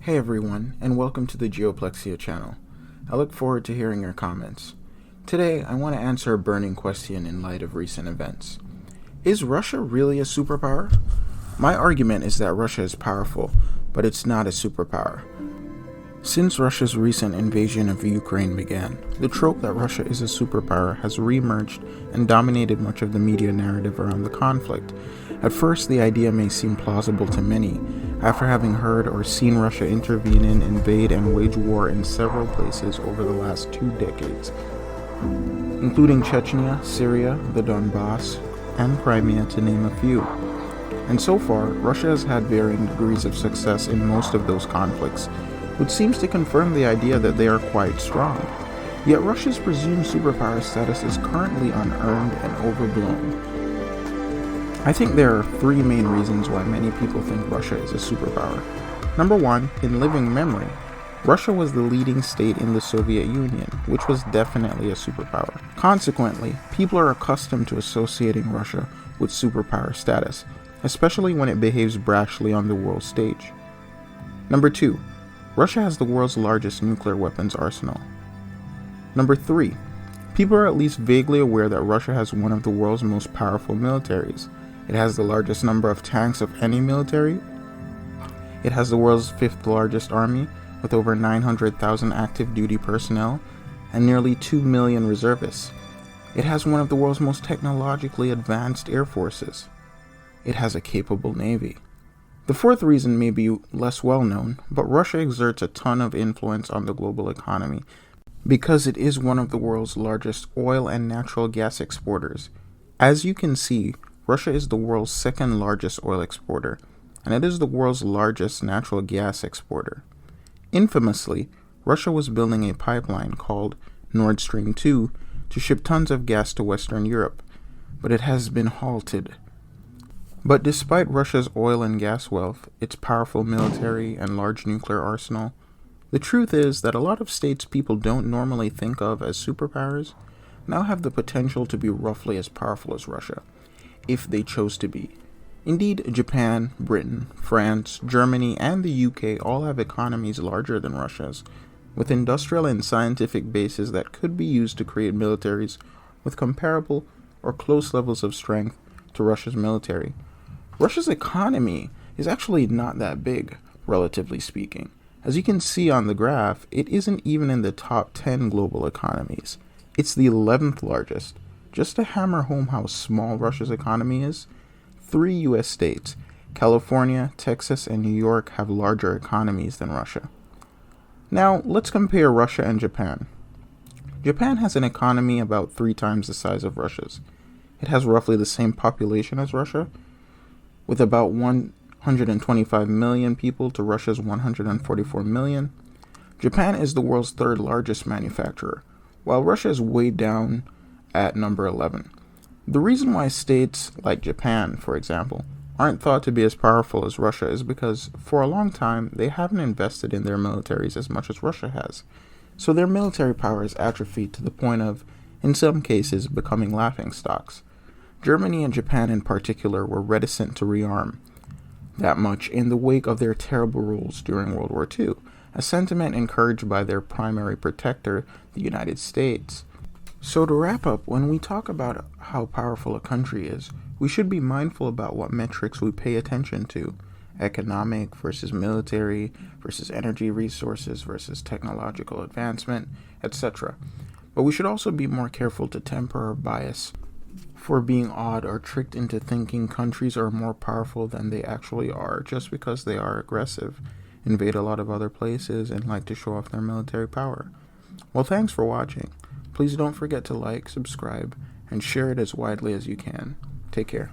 Hey everyone, and welcome to the Geoplexia channel. I look forward to hearing your comments. Today, I want to answer a burning question in light of recent events. Is Russia really a superpower? My argument is that Russia is powerful, but it's not a superpower. Since Russia's recent invasion of Ukraine began, the trope that Russia is a superpower has re-emerged and dominated much of the media narrative around the conflict. At first, the idea may seem plausible to many, after having heard or seen Russia intervene in, invade, and wage war in several places over the last 2 decades, including Chechnya, Syria, the Donbass, and Crimea, to name a few. And so far, Russia has had varying degrees of success in most of those conflicts, which seems to confirm the idea that they are quite strong. Yet Russia's presumed superpower status is currently unearned and overblown. I think there are 3 main reasons why many people think Russia is a superpower. Number 1, in living memory, Russia was the leading state in the Soviet Union, which was definitely a superpower. Consequently, people are accustomed to associating Russia with superpower status, especially when it behaves brashly on the world stage. Number 2, Russia has the world's largest nuclear weapons arsenal. Number 3, people are at least vaguely aware that Russia has one of the world's most powerful militaries. It has the largest number of tanks of any military. It has the world's 5th largest army, with over 900,000 active duty personnel and nearly 2 million reservists. It has one of the world's most technologically advanced air forces. It has a capable navy. The 4th reason may be less well known, but Russia exerts a ton of influence on the global economy because it is one of the world's largest oil and natural gas exporters. As you can see, Russia is the world's 2nd largest oil exporter, and it is the world's largest natural gas exporter. Infamously, Russia was building a pipeline called Nord Stream 2 to ship tons of gas to Western Europe, but it has been halted. But despite Russia's oil and gas wealth, its powerful military and large nuclear arsenal, the truth is that a lot of states people don't normally think of as superpowers now have the potential to be roughly as powerful as Russia, if they chose to be. Indeed, Japan, Britain, France, Germany, and the UK all have economies larger than Russia's, with industrial and scientific bases that could be used to create militaries with comparable or close levels of strength to Russia's military. Russia's economy is actually not that big, relatively speaking. As you can see on the graph, it isn't even in the top 10 global economies. It's the 11th largest. Just to hammer home how small Russia's economy is, 3 US states, California, Texas, and New York, have larger economies than Russia. Now, let's compare Russia and Japan. Japan has an economy about 3 times the size of Russia's. It has roughly the same population as Russia, with about 125 million people to Russia's 144 million. Japan is the world's 3rd largest manufacturer, while Russia is way down at number 11. The reason why states like Japan, for example, aren't thought to be as powerful as Russia is because for a long time they haven't invested in their militaries as much as Russia has. So their military power is atrophied to the point of, in some cases, becoming laughingstocks. Germany and Japan in particular were reticent to rearm that much in the wake of their terrible rules during World War II, a sentiment encouraged by their primary protector, the United States. So to wrap up, when we talk about how powerful a country is, we should be mindful about what metrics we pay attention to: economic versus military versus energy resources versus technological advancement, etc. But we should also be more careful to temper our bias for being awed or tricked into thinking countries are more powerful than they actually are just because they are aggressive, invade a lot of other places, and like to show off their military power. Well, thanks for watching. Please don't forget to like, subscribe, and share it as widely as you can. Take care.